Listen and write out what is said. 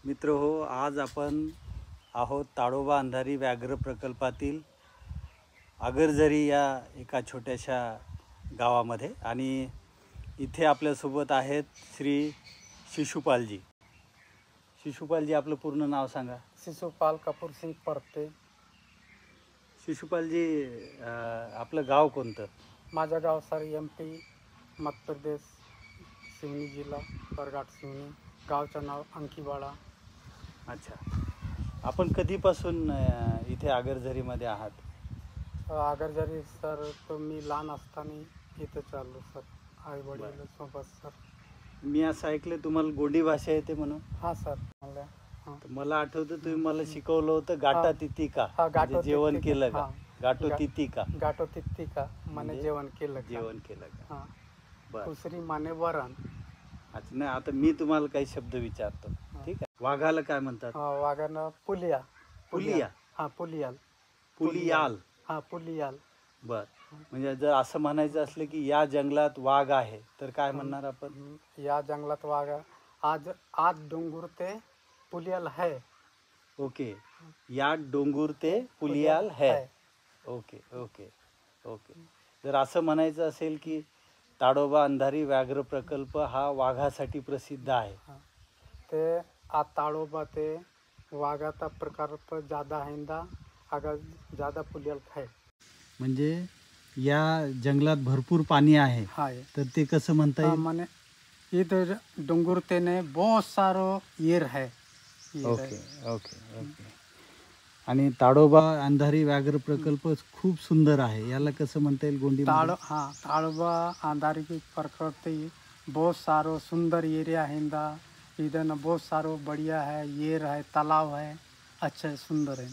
मित्र हो, आज आपण आहोत ताडोबा अंधारी व्याघ्र प्रकल्पातील आगरझरी या एका छोट्याशा गावामध्ये आणि इथे आपल्यासोबत आहेत श्री शिशुपालजी. शिशुपालजी, आपलं पूर्ण नाव सांगा. शिशुपाल कपूर सिंग परते. शिशुपालजी, आपलं गाव कोणतं? माझं गाव सर MP मध्य प्रदेश, सिवनी जिल्हा, बरघाट सिवनी. गावचं नाव अंकीवाडा. अच्छा, आपण कधीपासून इथे आगरझरीमध्ये आहात? आगरझरी सर तो मी लहान असताना इथं चाललो सर, आई वडील सोबत सर. मी असं ऐकलं तुम्हाला गोंडी भाषा येते म्हणून. हां सर, मला मला आठवतं तुम्ही मला शिकवलं होतं गाटा तितिका. म्हणजे जेवण केलं का? गाटो तितिका. गाठो तितिका माने जेवण केलं का? जेवण केलं का? हां. बरं. दुसरी माने वरण. अच्छा, नाही आता मी तुम्हाला काही शब्द विचारतो. ठीक आहे. वाघाला काय म्हणतात? वाघानं पुलिया. पुलिया. हां, पुलियाल. पुलियाल. हां, पुलियाल. बर. म्हणजे जर असं म्हणायचं असलं की या जंगलात वाघ आहे तर काय म्हणणार आपण? या जंगलात वाघ आज डोंगर ते पुलियाल है. ओके. या डोंगर ते पुलियाल है. Okay okay okay. जर असं म्हणायचं असेल की ताडोबा अंधारी व्याघ्र प्रकल्प हा वाघासाठी प्रसिद्ध आहे, ते आ ताडोबा ते वाघाचा प्रकल्प ज्यादा हैंदा अगर ज्यादा पुलियाल है. म्हणजे या जंगलात भरपूर पाणी आहे. हाय. तर ते कसं म्हणता येईल? माने इधर डोंगर तेने बहुत सारो येर है. Okay okay okay. आणि ताडोबा अंधारी व्याघ्र प्रकल्प खूप सुंदर आहे, याला कसं म्हणता येईल गोंडी? ताडोबा अंधारी की प्रकल्प बहुत सारो सुंदर एरिया हैंदा. इधर न बहुत सारो बढ़िया है, येर है, तालाब है, अच्छा सुंदर है.